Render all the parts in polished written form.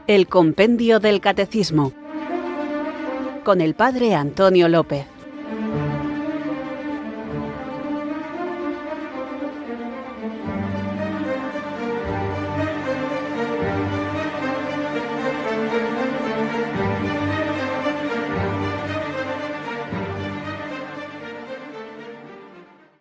El Compendio del Catecismo, con el Padre Antonio López.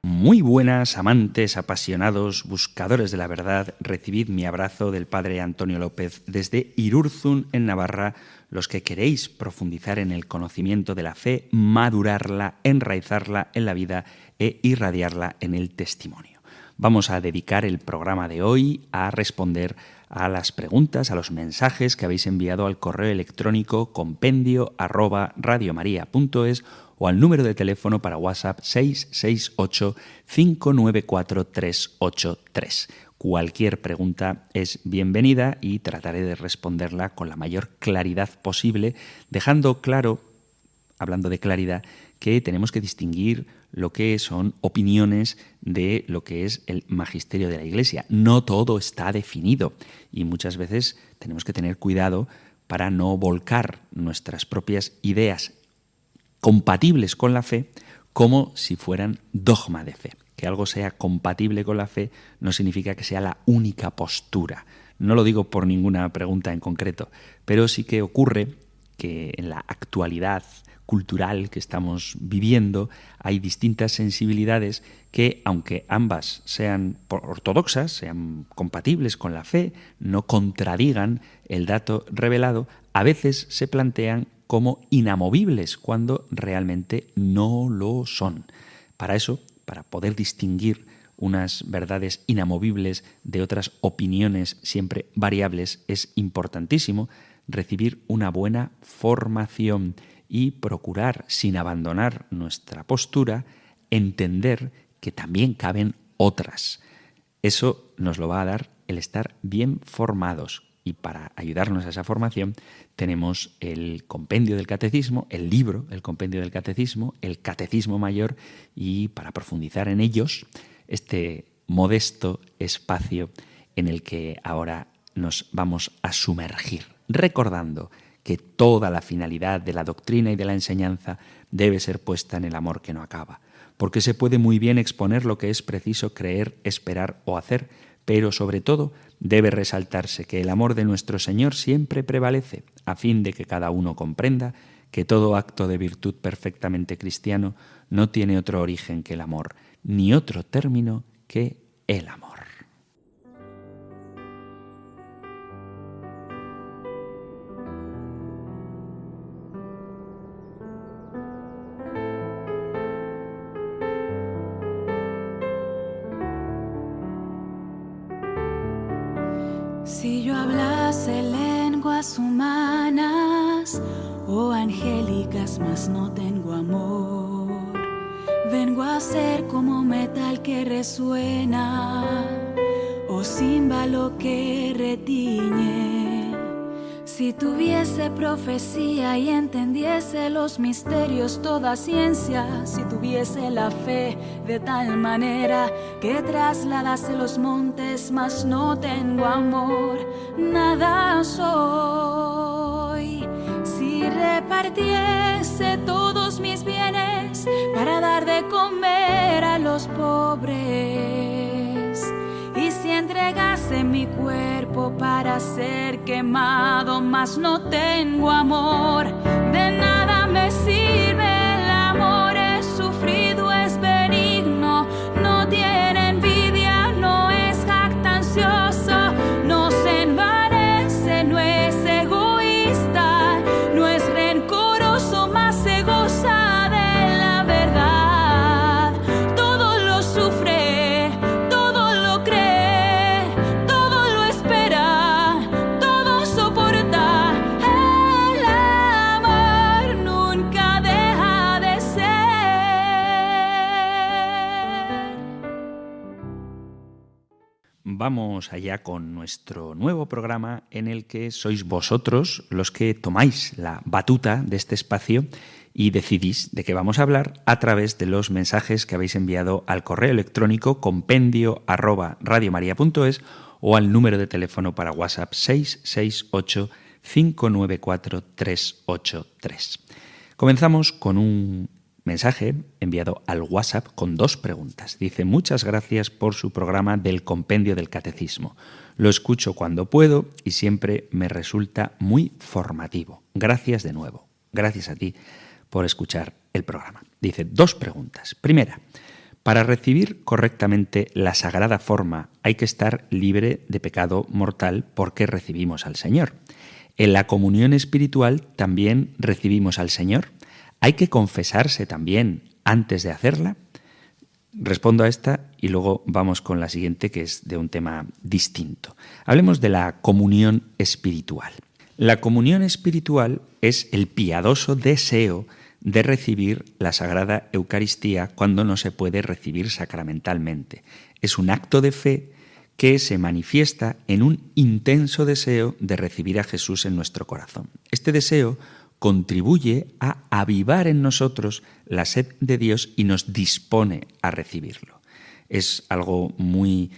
Muy buenas, amantes, apasionados, buscadores de la verdad, recibid mi abrazo del Padre Antonio López desde Irurzun, en Navarra, los que queréis profundizar en el conocimiento de la fe, madurarla, enraizarla en la vida e irradiarla en el testimonio. Vamos a dedicar el programa de hoy a responder a las preguntas, a los mensajes que habéis enviado al correo electrónico compendio@radiomaria.es o al número de teléfono para WhatsApp 668-594-383. Cualquier pregunta es bienvenida y trataré de responderla con la mayor claridad posible, dejando claro, hablando de claridad, que tenemos que distinguir lo que son opiniones de lo que es el magisterio de la Iglesia. No todo está definido y muchas veces tenemos que tener cuidado para no volcar nuestras propias ideas compatibles con la fe como si fueran dogma de fe. Que algo sea compatible con la fe no significa que sea la única postura. No lo digo por ninguna pregunta en concreto, pero sí que ocurre que en la actualidad cultural que estamos viviendo hay distintas sensibilidades que, aunque ambas sean ortodoxas, sean compatibles con la fe, no contradigan el dato revelado, a veces se plantean como inamovibles cuando realmente no lo son. Para eso, para poder distinguir unas verdades inamovibles de otras opiniones siempre variables, es importantísimo recibir una buena formación y procurar, sin abandonar nuestra postura, entender que también caben otras. Eso nos lo va a dar el estar bien formados. Y para ayudarnos a esa formación tenemos el Compendio del Catecismo, el libro, el Compendio del Catecismo, el Catecismo Mayor, y para profundizar en ellos, este modesto espacio en el que ahora nos vamos a sumergir, recordando que toda la finalidad de la doctrina y de la enseñanza debe ser puesta en el amor que no acaba, porque se puede muy bien exponer lo que es preciso creer, esperar o hacer, pero sobre todo debe resaltarse que el amor de nuestro Señor siempre prevalece, a fin de que cada uno comprenda que todo acto de virtud perfectamente cristiano no tiene otro origen que el amor, ni otro término que el amor. Si yo hablase lenguas humanas o angélicas, mas no tengo amor, vengo a ser como metal que resuena o címbalo que retiñe. Si tuviese profecía y entendiese los misterios, toda ciencia, si tuviese la fe de tal manera que trasladase los montes, mas no tengo amor, nada soy. Si repartiese todos mis bienes para dar de comer a los pobres, y si entregase mi cuerpo para ser quemado, mas no tengo amor, de nada me sirve el amor. Es sufrido, es benigno, no tiene envidia, no es jactancioso, no se envanece, no es egoísta, no es rencoroso, mas se goza de la verdad. Todo lo sufre, todo lo cree, todo lo espera, todo soporta. El amor nunca deja de ser. Vamos allá con nuestro nuevo programa en el que sois vosotros los que tomáis la batuta de este espacio y decidís de qué vamos a hablar a través de los mensajes que habéis enviado al correo electrónico compendio@radiomaria.es o al número de teléfono para WhatsApp 668 594-383. Comenzamos con un mensaje enviado al WhatsApp con 2 preguntas. Dice: muchas gracias por su programa del Compendio del Catecismo. Lo escucho cuando puedo y siempre me resulta muy formativo. Gracias de nuevo. Gracias a ti por escuchar el programa. Dice: 2 preguntas. Primera, para recibir correctamente la sagrada forma hay que estar libre de pecado mortal porque recibimos al Señor. En la comunión espiritual también recibimos al Señor. ¿Hay que confesarse también antes de hacerla? Respondo a esta y luego vamos con la siguiente, que es de un tema distinto. Hablemos de la comunión espiritual. La comunión espiritual es el piadoso deseo de recibir la Sagrada Eucaristía cuando no se puede recibir sacramentalmente. Es un acto de fe que se manifiesta en un intenso deseo de recibir a Jesús en nuestro corazón. Este deseo contribuye a avivar en nosotros la sed de Dios y nos dispone a recibirlo. Es algo muy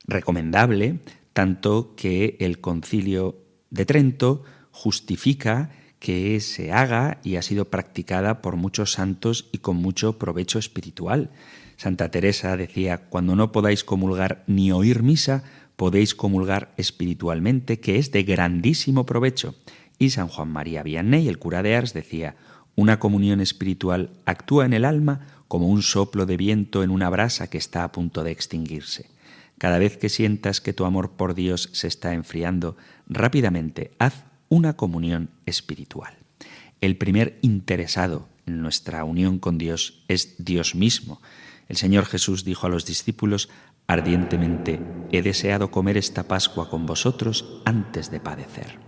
recomendable, tanto que el Concilio de Trento justifica que se haga y ha sido practicada por muchos santos y con mucho provecho espiritual. Santa Teresa decía: cuando no podáis comulgar ni oír misa, podéis comulgar espiritualmente, que es de grandísimo provecho. Y San Juan María Vianney, el cura de Ars, decía: una comunión espiritual actúa en el alma como un soplo de viento en una brasa que está a punto de extinguirse. Cada vez que sientas que tu amor por Dios se está enfriando, rápidamente haz una comunión espiritual. El primer interesado en nuestra unión con Dios es Dios mismo. El Señor Jesús dijo a los discípulos: ardientemente he deseado comer esta Pascua con vosotros antes de padecer.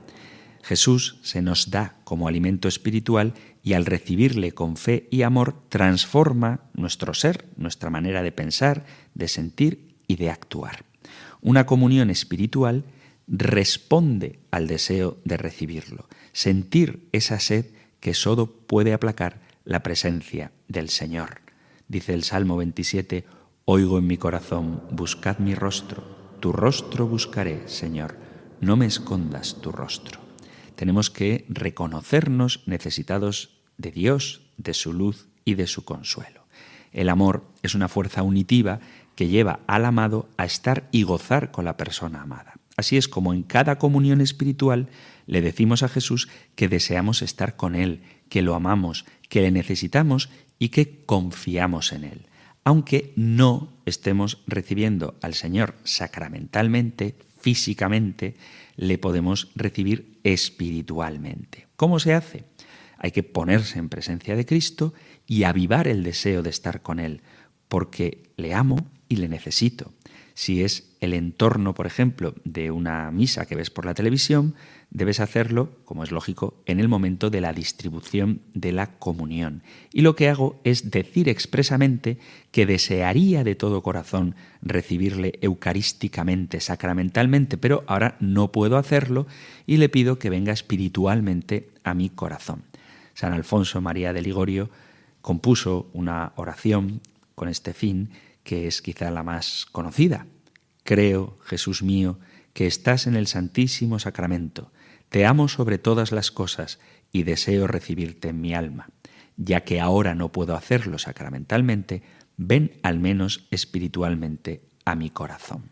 Jesús se nos da como alimento espiritual y al recibirle con fe y amor transforma nuestro ser, nuestra manera de pensar, de sentir y de actuar. Una comunión espiritual responde al deseo de recibirlo, sentir esa sed que solo puede aplacar la presencia del Señor. Dice el Salmo 27: oigo en mi corazón, buscad mi rostro, tu rostro buscaré, Señor, no me escondas tu rostro. Tenemos que reconocernos necesitados de Dios, de su luz y de su consuelo. El amor es una fuerza unitiva que lleva al amado a estar y gozar con la persona amada. Así es como en cada comunión espiritual le decimos a Jesús que deseamos estar con Él, que lo amamos, que le necesitamos y que confiamos en Él. Aunque no estemos recibiendo al Señor sacramentalmente, físicamente, le podemos recibir espiritualmente. ¿Cómo se hace? Hay que ponerse en presencia de Cristo y avivar el deseo de estar con Él, porque le amo y le necesito. Si es el entorno, por ejemplo, de una misa que ves por la televisión, debes hacerlo, como es lógico, en el momento de la distribución de la comunión. Y lo que hago es decir expresamente que desearía de todo corazón recibirle eucarísticamente, sacramentalmente, pero ahora no puedo hacerlo y le pido que venga espiritualmente a mi corazón. San Alfonso María de Ligorio compuso una oración con este fin, que es quizá la más conocida. Creo, Jesús mío, que estás en el Santísimo Sacramento. Te amo sobre todas las cosas y deseo recibirte en mi alma. Ya que ahora no puedo hacerlo sacramentalmente, ven al menos espiritualmente a mi corazón.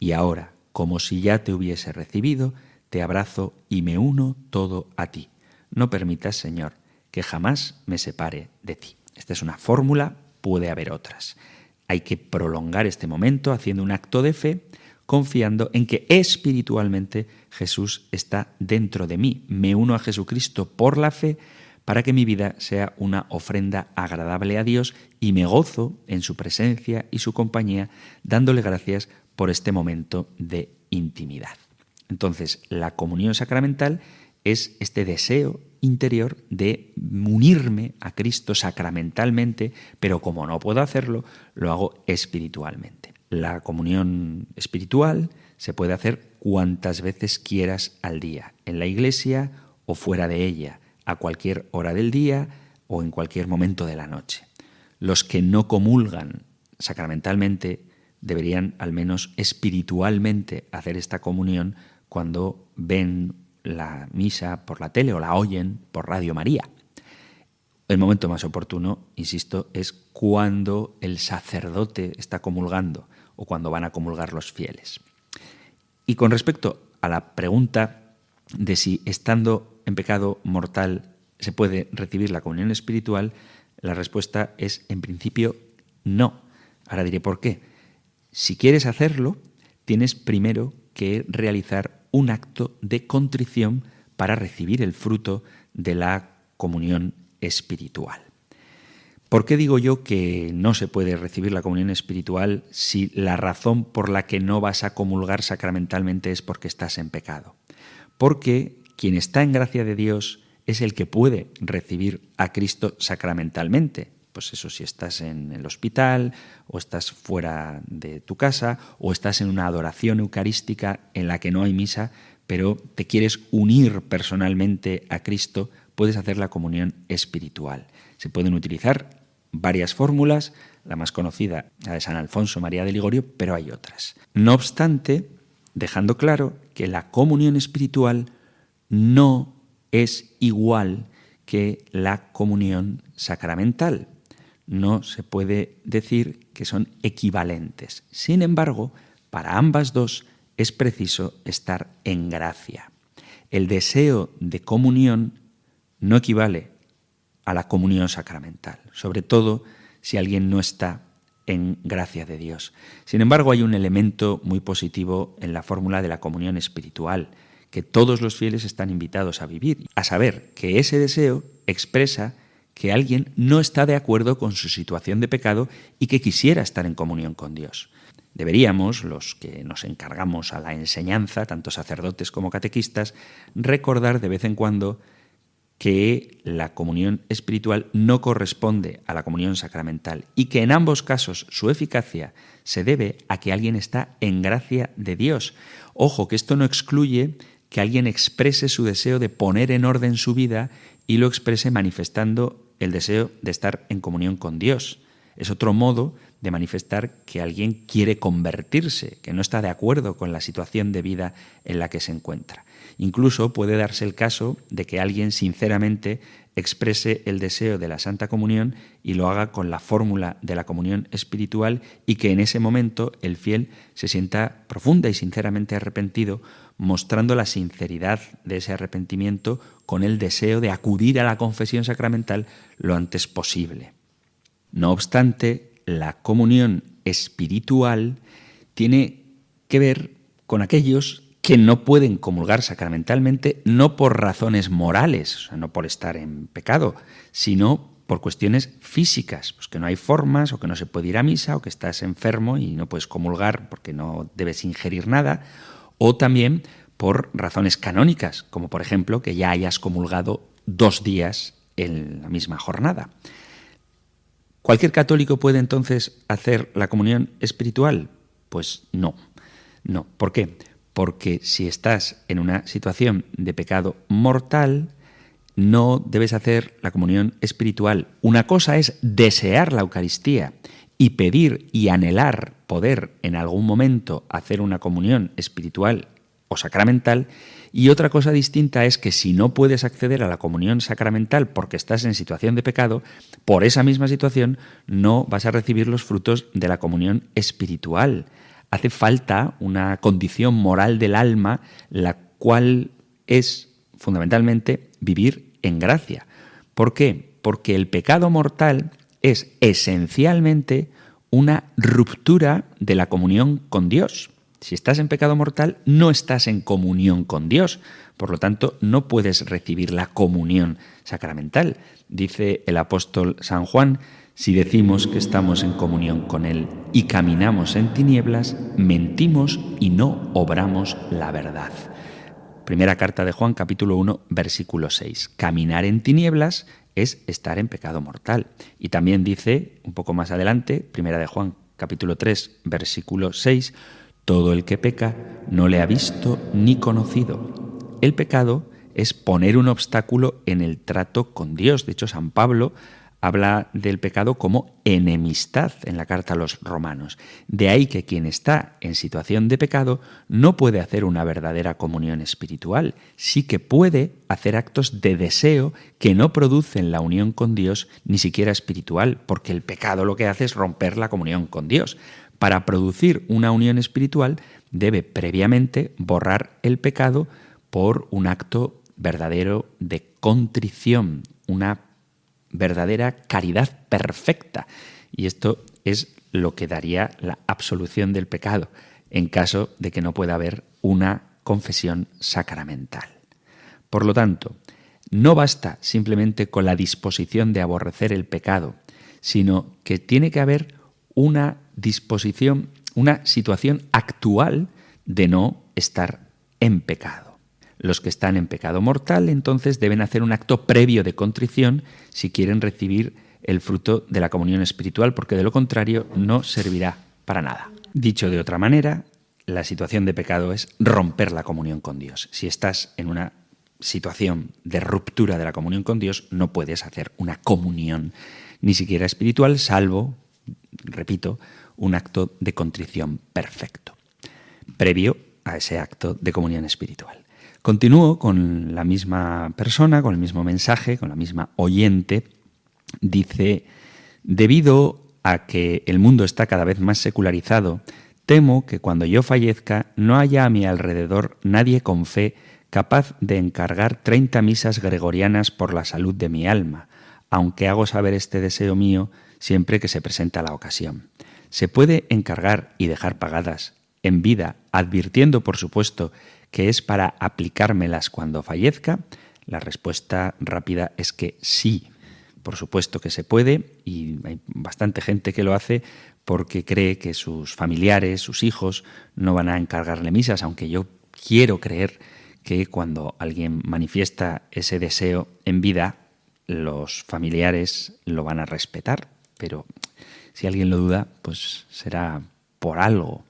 Y ahora, como si ya te hubiese recibido, te abrazo y me uno todo a ti. No permitas, Señor, que jamás me separe de ti. Esta es una fórmula, puede haber otras. Hay que prolongar este momento haciendo un acto de fe, confiando en que espiritualmente Jesús está dentro de mí. Me uno a Jesucristo por la fe para que mi vida sea una ofrenda agradable a Dios y me gozo en su presencia y su compañía, dándole gracias por este momento de intimidad. Entonces, la comunión sacramental es este deseo interior de unirme a Cristo sacramentalmente, pero como no puedo hacerlo, lo hago espiritualmente. La comunión espiritual se puede hacer cuantas veces quieras al día, en la iglesia o fuera de ella, a cualquier hora del día o en cualquier momento de la noche. Los que no comulgan sacramentalmente deberían al menos espiritualmente hacer esta comunión cuando ven la misa por la tele o la oyen por Radio María. El momento más oportuno, insisto, es cuando el sacerdote está comulgando o cuando van a comulgar los fieles. Y con respecto a la pregunta de si estando en pecado mortal se puede recibir la comunión espiritual, la respuesta es en principio no. Ahora diré por qué. Si quieres hacerlo, tienes primero que realizar un acto de contrición para recibir el fruto de la comunión espiritual. ¿Por qué digo yo que no se puede recibir la comunión espiritual si la razón por la que no vas a comulgar sacramentalmente es porque estás en pecado? Porque quien está en gracia de Dios es el que puede recibir a Cristo sacramentalmente. Pues eso, si estás en el hospital o estás fuera de tu casa o estás en una adoración eucarística en la que no hay misa, pero te quieres unir personalmente a Cristo, puedes hacer la comunión espiritual. Se pueden utilizar varias fórmulas, la más conocida, la de San Alfonso María de Ligorio, pero hay otras. No obstante, dejando claro que la comunión espiritual no es igual que la comunión sacramental. No se puede decir que son equivalentes. Sin embargo, para ambas dos es preciso estar en gracia. El deseo de comunión no equivale a la comunión sacramental, sobre todo si alguien no está en gracia de Dios. Sin embargo, hay un elemento muy positivo en la fórmula de la comunión espiritual, que todos los fieles están invitados a vivir, a saber que ese deseo expresa que alguien no está de acuerdo con su situación de pecado y que quisiera estar en comunión con Dios. Deberíamos, los que nos encargamos a la enseñanza, tanto sacerdotes como catequistas, recordar de vez en cuando que la comunión espiritual no corresponde a la comunión sacramental y que en ambos casos su eficacia se debe a que alguien está en gracia de Dios. Ojo, que esto no excluye que alguien exprese su deseo de poner en orden su vida y lo exprese manifestando el deseo de estar en comunión con Dios. Es otro modo de manifestar que alguien quiere convertirse, que no está de acuerdo con la situación de vida en la que se encuentra. Incluso puede darse el caso de que alguien sinceramente exprese el deseo de la Santa Comunión y lo haga con la fórmula de la comunión espiritual y que en ese momento el fiel se sienta profunda y sinceramente arrepentido, mostrando la sinceridad de ese arrepentimiento con el deseo de acudir a la confesión sacramental lo antes posible. No obstante, la comunión espiritual tiene que ver con aquellos que no pueden comulgar sacramentalmente, no por razones morales, o sea, no por estar en pecado, sino por cuestiones físicas, pues que no hay formas, o que no se puede ir a misa, o que estás enfermo y no puedes comulgar porque no debes ingerir nada, o también por razones canónicas, como por ejemplo que ya hayas comulgado 2 días en la misma jornada. ¿Cualquier católico puede entonces hacer la comunión espiritual? Pues no. No. ¿Por qué? Porque si estás en una situación de pecado mortal, no debes hacer la comunión espiritual. Una cosa es desear la Eucaristía y pedir y anhelar poder en algún momento hacer una comunión espiritual o sacramental, y otra cosa distinta es que si no puedes acceder a la comunión sacramental porque estás en situación de pecado, por esa misma situación no vas a recibir los frutos de la comunión espiritual. Hace falta una condición moral del alma, la cual es fundamentalmente vivir en gracia. ¿Por qué? Porque el pecado mortal es esencialmente una ruptura de la comunión con Dios. Si estás en pecado mortal, no estás en comunión con Dios. Por lo tanto, no puedes recibir la comunión sacramental. Dice el apóstol San Juan: si decimos que estamos en comunión con Él y caminamos en tinieblas, mentimos y no obramos la verdad. Primera carta de Juan, capítulo 1, versículo 6. Caminar en tinieblas es estar en pecado mortal. Y también dice, un poco más adelante, Primera de Juan, capítulo 3, versículo 6, todo el que peca no le ha visto ni conocido. El pecado es poner un obstáculo en el trato con Dios. De hecho, San Pablo habla del pecado como enemistad en la carta a los romanos. De ahí que quien está en situación de pecado no puede hacer una verdadera comunión espiritual. Sí que puede hacer actos de deseo que no producen la unión con Dios, ni siquiera espiritual, porque el pecado lo que hace es romper la comunión con Dios. Para producir una unión espiritual debe previamente borrar el pecado por un acto verdadero de contrición, una verdadera caridad perfecta. Y esto es lo que daría la absolución del pecado, en caso de que no pueda haber una confesión sacramental. Por lo tanto, no basta simplemente con la disposición de aborrecer el pecado, sino que tiene que haber una disposición, una situación actual de no estar en pecado. Los que están en pecado mortal, entonces, deben hacer un acto previo de contrición si quieren recibir el fruto de la comunión espiritual, porque de lo contrario no servirá para nada. Dicho de otra manera, la situación de pecado es romper la comunión con Dios. Si estás en una situación de ruptura de la comunión con Dios, no puedes hacer una comunión, ni siquiera espiritual, salvo, repito, un acto de contrición perfecto, previo a ese acto de comunión espiritual. Continúo con la misma persona, con el mismo mensaje, con la misma oyente. Dice: debido a que el mundo está cada vez más secularizado, temo que cuando yo fallezca no haya a mi alrededor nadie con fe capaz de encargar 30 misas gregorianas por la salud de mi alma, aunque hago saber este deseo mío siempre que se presenta la ocasión. ¿Se puede encargar y dejar pagadas en vida, advirtiendo, por supuesto, que es para aplicármelas cuando fallezca? La respuesta rápida es que sí, por supuesto que se puede, y hay bastante gente que lo hace porque cree que sus familiares, sus hijos, no van a encargarle misas, aunque yo quiero creer que cuando alguien manifiesta ese deseo en vida, los familiares lo van a respetar, pero si alguien lo duda, pues será por algo.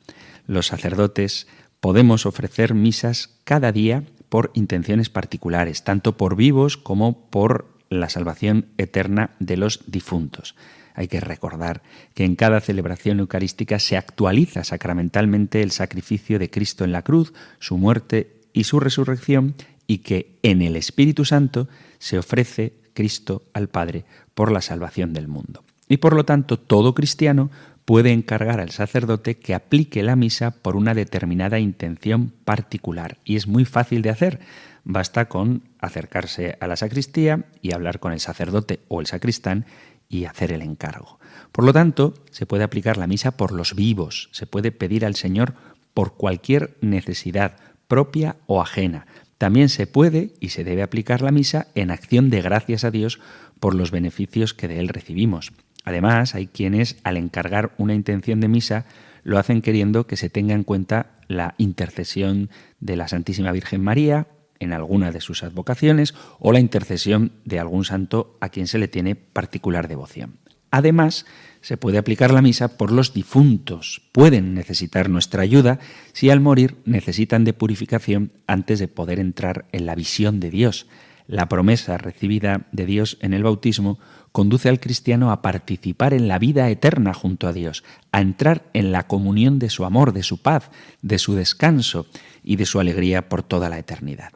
Los sacerdotes podemos ofrecer misas cada día por intenciones particulares, tanto por vivos como por la salvación eterna de los difuntos. Hay que recordar que en cada celebración eucarística se actualiza sacramentalmente el sacrificio de Cristo en la cruz, su muerte y su resurrección, y que en el Espíritu Santo se ofrece Cristo al Padre por la salvación del mundo. Y por lo tanto, todo cristiano puede encargar al sacerdote que aplique la misa por una determinada intención particular. Y es muy fácil de hacer. Basta con acercarse a la sacristía y hablar con el sacerdote o el sacristán y hacer el encargo. Por lo tanto, se puede aplicar la misa por los vivos. Se puede pedir al Señor por cualquier necesidad propia o ajena. También se puede y se debe aplicar la misa en acción de gracias a Dios por los beneficios que de Él recibimos. Además, hay quienes, al encargar una intención de misa, lo hacen queriendo que se tenga en cuenta la intercesión de la Santísima Virgen María en alguna de sus advocaciones o la intercesión de algún santo a quien se le tiene particular devoción. Además, se puede aplicar la misa por los difuntos. Pueden necesitar nuestra ayuda si al morir necesitan de purificación antes de poder entrar en la visión de Dios. La promesa recibida de Dios en el bautismo conduce al cristiano a participar en la vida eterna junto a Dios, a entrar en la comunión de su amor, de su paz, de su descanso y de su alegría por toda la eternidad.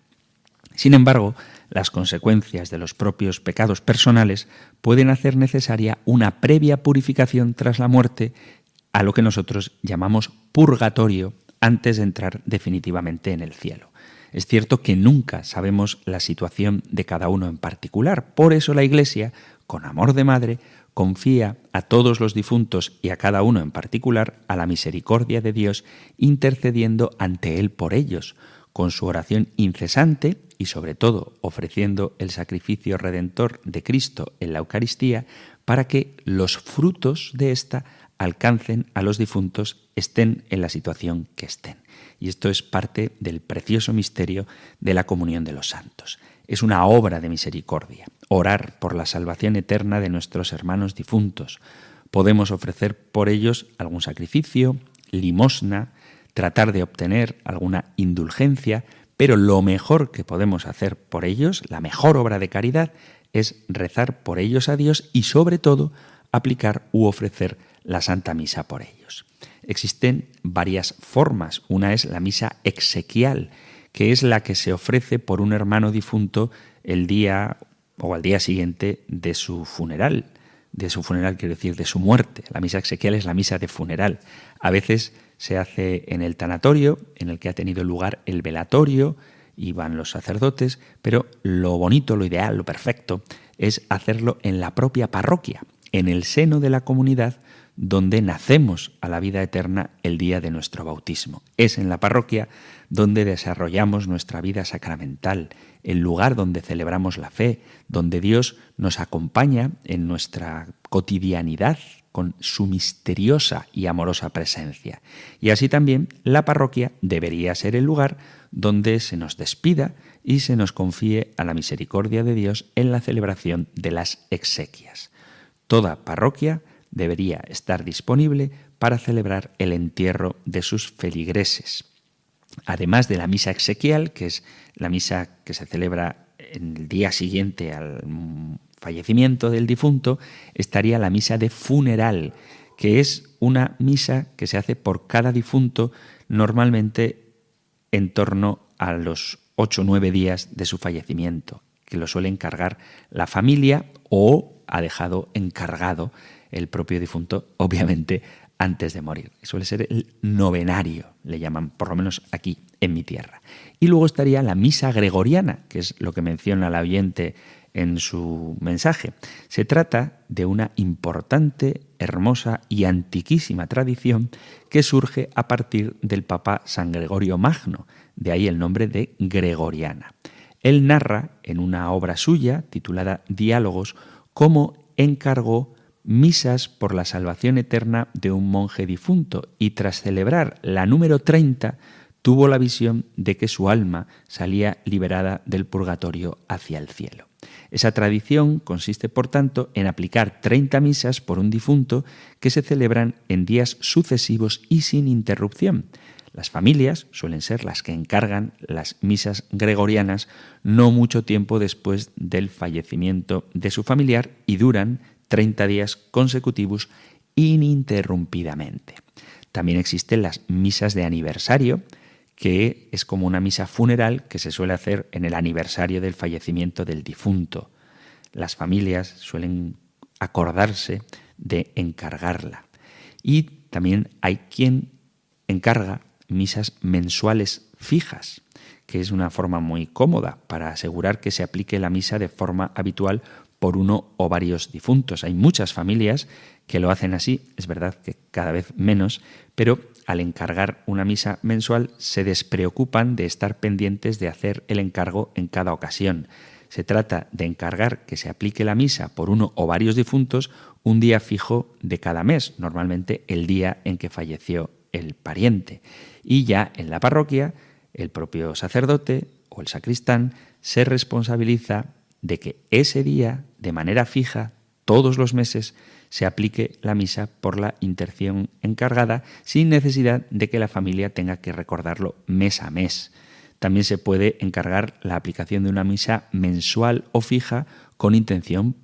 Sin embargo, las consecuencias de los propios pecados personales pueden hacer necesaria una previa purificación tras la muerte, a lo que nosotros llamamos purgatorio, antes de entrar definitivamente en el cielo. Es cierto que nunca sabemos la situación de cada uno en particular, por eso la Iglesia, con amor de madre, confía a todos los difuntos y a cada uno en particular a la misericordia de Dios, intercediendo ante Él por ellos, con su oración incesante y sobre todo ofreciendo el sacrificio redentor de Cristo en la Eucaristía para que los frutos de ésta alcancen a los difuntos, estén en la situación que estén. Y esto es parte del precioso misterio de la comunión de los santos. Es una obra de misericordia, orar por la salvación eterna de nuestros hermanos difuntos. Podemos ofrecer por ellos algún sacrificio, limosna, tratar de obtener alguna indulgencia, Pero lo mejor que podemos hacer por ellos, la mejor obra de caridad, es rezar por ellos a Dios y sobre todo aplicar u ofrecer la Santa Misa por ellos. Existen varias formas. Una es la misa exequial, que es la que se ofrece por un hermano difunto el día o al día siguiente de su funeral. De su funeral, quiero decir, de su muerte. La misa exequial es la misa de funeral. A veces se hace en el tanatorio, en el que ha tenido lugar el velatorio, y van los sacerdotes, pero lo bonito, lo ideal, lo perfecto, es hacerlo en la propia parroquia, en el seno de la comunidad donde nacemos a la vida eterna el día de nuestro bautismo. Es en la parroquia donde desarrollamos nuestra vida sacramental, el lugar donde celebramos la fe, donde Dios nos acompaña en nuestra cotidianidad con su misteriosa y amorosa presencia. Y así también la parroquia debería ser el lugar donde se nos despida y se nos confíe a la misericordia de Dios en la celebración de las exequias. Toda parroquia debería estar disponible para celebrar el entierro de sus feligreses. Además de la misa exequial, que es la misa que se celebra en el día siguiente al fallecimiento del difunto, estaría la misa de funeral, que es una misa que se hace por cada difunto, normalmente en torno a los 8 o 9 días de su fallecimiento, que lo suele encargar la familia o ha dejado encargado el propio difunto, obviamente, antes de morir. Suele ser el novenario, le llaman, por lo menos aquí, en mi tierra. Y luego estaría la misa gregoriana, que es lo que menciona la oyente en su mensaje. Se trata de una importante, hermosa y antiquísima tradición que surge a partir del Papa San Gregorio Magno, de ahí el nombre de gregoriana. Él narra en una obra suya, titulada Diálogos, cómo encargó misas por la salvación eterna de un monje difunto y tras celebrar la número 30 tuvo la visión de que su alma salía liberada del purgatorio hacia el cielo. Esa tradición consiste, por tanto, en aplicar 30 misas por un difunto que se celebran en días sucesivos y sin interrupción. Las familias suelen ser las que encargan las misas gregorianas no mucho tiempo después del fallecimiento de su familiar y duran 30 días consecutivos ininterrumpidamente. También existen las misas de aniversario, que es como una misa funeral que se suele hacer en el aniversario del fallecimiento del difunto. Las familias suelen acordarse de encargarla. Y también hay quien encarga misas mensuales fijas, que es una forma muy cómoda para asegurar que se aplique la misa de forma habitual por uno o varios difuntos. Hay muchas familias que lo hacen así, es verdad que cada vez menos, pero al encargar una misa mensual se despreocupan de estar pendientes de hacer el encargo en cada ocasión. Se trata de encargar que se aplique la misa por uno o varios difuntos un día fijo de cada mes, normalmente el día en que falleció el pariente. Y ya en la parroquia, el propio sacerdote o el sacristán se responsabiliza de que ese día, de manera fija, todos los meses, se aplique la misa por la intercesión encargada sin necesidad de que la familia tenga que recordarlo mes a mes. También se puede encargar la aplicación de una misa mensual o fija con intención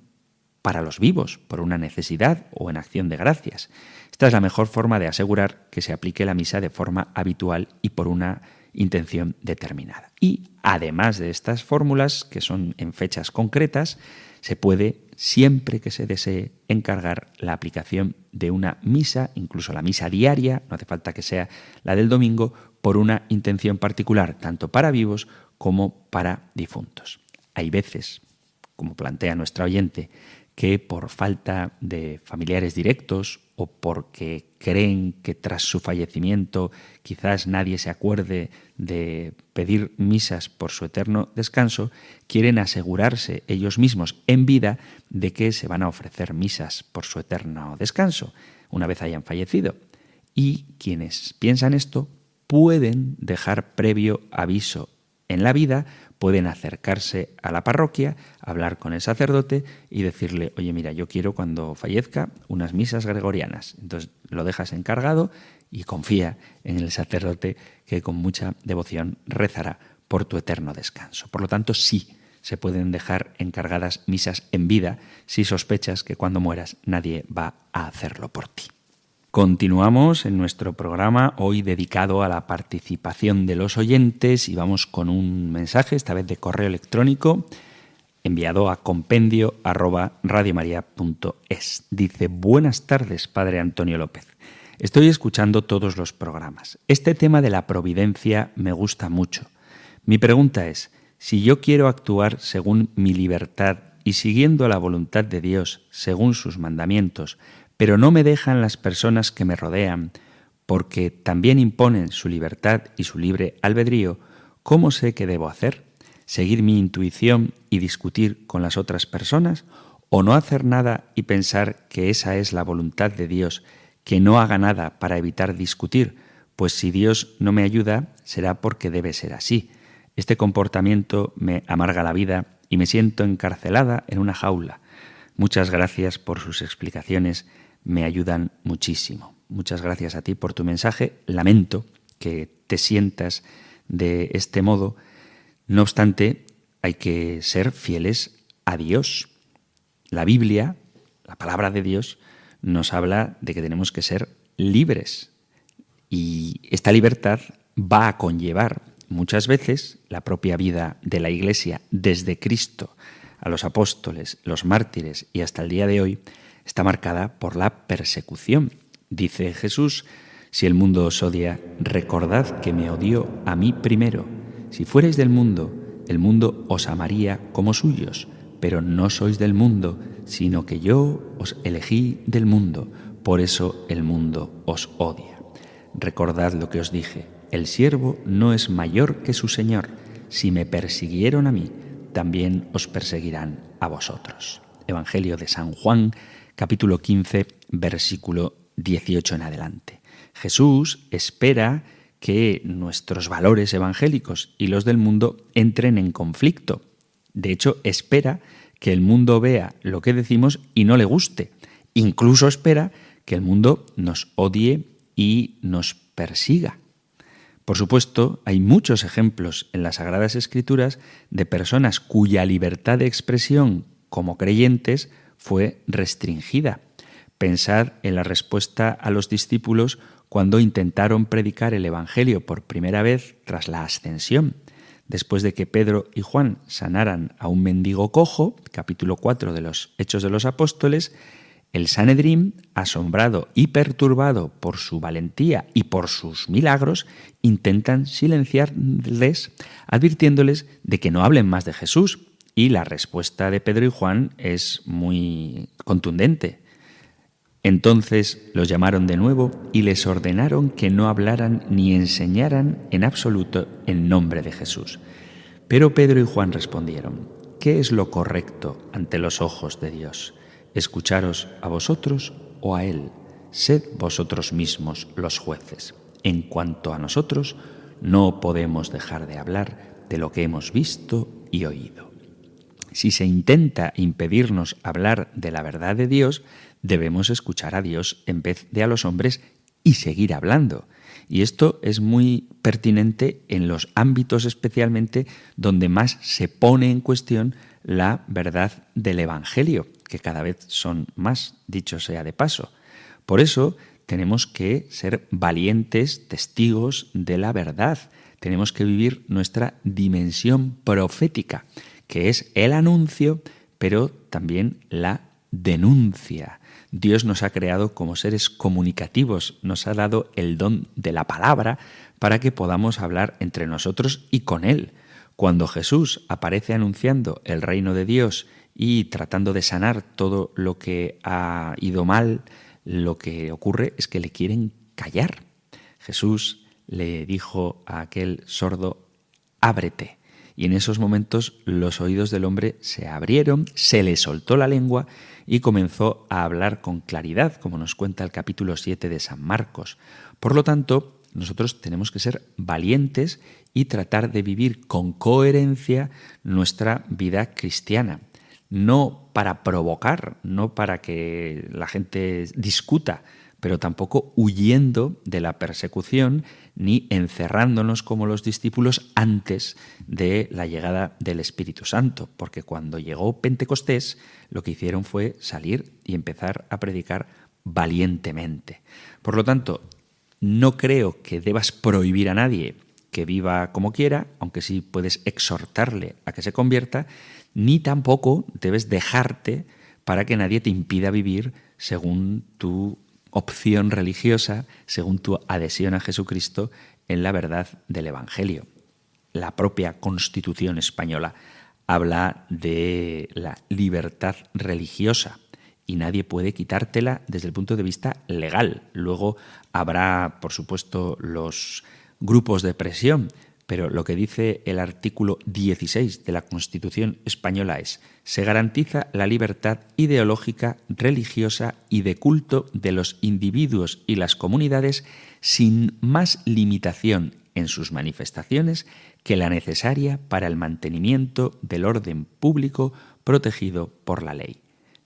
para los vivos, por una necesidad o en acción de gracias. Esta es la mejor forma de asegurar que se aplique la misa de forma habitual y por una intención determinada. Y además de estas fórmulas, que son en fechas concretas, se puede, siempre que se desee, encargar la aplicación de una misa, incluso la misa diaria, no hace falta que sea la del domingo, por una intención particular, tanto para vivos como para difuntos. Hay veces, como plantea nuestra oyente, que por falta de familiares directos o porque creen que tras su fallecimiento quizás nadie se acuerde de pedir misas por su eterno descanso, quieren asegurarse ellos mismos en vida de que se van a ofrecer misas por su eterno descanso una vez hayan fallecido. Y quienes piensan esto pueden dejar previo aviso en la vida, pueden acercarse a la parroquia, hablar con el sacerdote y decirle: oye, mira, yo quiero cuando fallezca unas misas gregorianas. Entonces lo dejas encargado y confía en el sacerdote que con mucha devoción rezará por tu eterno descanso. Por lo tanto, sí, se pueden dejar encargadas misas en vida si sospechas que cuando mueras nadie va a hacerlo por ti. Continuamos en nuestro programa hoy dedicado a la participación de los oyentes y vamos con un mensaje, esta vez de correo electrónico, enviado a compendio@radiomaria.es. Dice: buenas tardes, Padre Antonio López. Estoy escuchando todos los programas. Este tema de la providencia me gusta mucho. Mi pregunta es, si yo quiero actuar según mi libertad y siguiendo la voluntad de Dios según sus mandamientos, pero no me dejan las personas que me rodean, porque también imponen su libertad y su libre albedrío, ¿cómo sé qué debo hacer? ¿Seguir mi intuición y discutir con las otras personas? ¿O no hacer nada y pensar que esa es la voluntad de Dios, que no haga nada para evitar discutir? Pues si Dios no me ayuda, será porque debe ser así. Este comportamiento me amarga la vida y me siento encarcelada en una jaula. Muchas gracias por sus explicaciones, me ayudan muchísimo. Muchas gracias a ti por tu mensaje. Lamento que te sientas de este modo. No obstante, hay que ser fieles a Dios. La Biblia, la palabra de Dios, nos habla de que tenemos que ser libres. Y esta libertad va a conllevar muchas veces la propia vida de la Iglesia, desde Cristo a los apóstoles, los mártires y hasta el día de hoy, está marcada por la persecución. Dice Jesús: si el mundo os odia, recordad que me odió a mí primero. Si fuerais del mundo, el mundo os amaría como suyos, pero no sois del mundo, sino que yo os elegí del mundo, por eso el mundo os odia. Recordad lo que os dije: el siervo no es mayor que su señor. Si me persiguieron a mí, también os perseguirán a vosotros. Evangelio de San Juan, capítulo 15, versículo 18 en adelante. Jesús espera que nuestros valores evangélicos y los del mundo entren en conflicto. De hecho, espera que el mundo vea lo que decimos y no le guste. Incluso espera que el mundo nos odie y nos persiga. Por supuesto, hay muchos ejemplos en las Sagradas Escrituras de personas cuya libertad de expresión como creyentes fue restringida. Pensad en la respuesta a los discípulos cuando intentaron predicar el Evangelio por primera vez tras la ascensión. Después de que Pedro y Juan sanaran a un mendigo cojo, capítulo 4 de los Hechos de los Apóstoles, el Sanedrín, asombrado y perturbado por su valentía y por sus milagros, intentan silenciarles, advirtiéndoles de que no hablen más de Jesús. Y la respuesta de Pedro y Juan es muy contundente. Entonces los llamaron de nuevo y les ordenaron que no hablaran ni enseñaran en absoluto en nombre de Jesús. Pero Pedro y Juan respondieron: ¿qué es lo correcto ante los ojos de Dios? ¿Escucharos a vosotros o a Él? Sed vosotros mismos los jueces. En cuanto a nosotros, no podemos dejar de hablar de lo que hemos visto y oído. Si se intenta impedirnos hablar de la verdad de Dios, debemos escuchar a Dios en vez de a los hombres y seguir hablando. Y esto es muy pertinente en los ámbitos especialmente donde más se pone en cuestión la verdad del Evangelio, que cada vez son más, dicho sea de paso. Por eso tenemos que ser valientes testigos de la verdad. Tenemos que vivir nuestra dimensión profética, que es el anuncio, pero también la denuncia. Dios nos ha creado como seres comunicativos, nos ha dado el don de la palabra para que podamos hablar entre nosotros y con Él. Cuando Jesús aparece anunciando el reino de Dios y tratando de sanar todo lo que ha ido mal, lo que ocurre es que le quieren callar. Jesús le dijo a aquel sordo: ábrete. Y en esos momentos los oídos del hombre se abrieron, se le soltó la lengua y comenzó a hablar con claridad, como nos cuenta el capítulo 7 de San Marcos. Por lo tanto, nosotros tenemos que ser valientes y tratar de vivir con coherencia nuestra vida cristiana. No para provocar, no para que la gente discuta pero tampoco huyendo de la persecución ni encerrándonos como los discípulos antes de la llegada del Espíritu Santo, porque cuando llegó Pentecostés lo que hicieron fue salir y empezar a predicar valientemente. Por lo tanto, no creo que debas prohibir a nadie que viva como quiera, aunque sí puedes exhortarle a que se convierta, ni tampoco debes dejarte para que nadie te impida vivir según tu opción religiosa, según tu adhesión a Jesucristo en la verdad del Evangelio. La propia Constitución española habla de la libertad religiosa y nadie puede quitártela desde el punto de vista legal. Luego habrá, por supuesto, los grupos de presión, pero lo que dice el artículo 16 de la Constitución española es: se garantiza la libertad ideológica, religiosa y de culto de los individuos y las comunidades sin más limitación en sus manifestaciones que la necesaria para el mantenimiento del orden público protegido por la ley.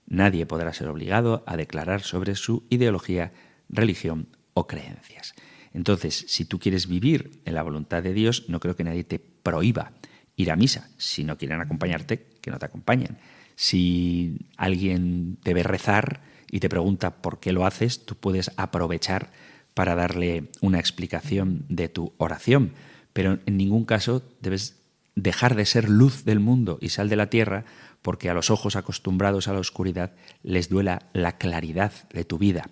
Nadie podrá ser obligado a declarar sobre su ideología, religión o creencias. Entonces, si tú quieres vivir en la voluntad de Dios, no creo que nadie te prohíba ir a misa. Si no quieren acompañarte, que no te acompañen. Si alguien te ve rezar y te pregunta por qué lo haces, tú puedes aprovechar para darle una explicación de tu oración. Pero en ningún caso debes dejar de ser luz del mundo y sal de la tierra porque a los ojos acostumbrados a la oscuridad les duela la claridad de tu vida.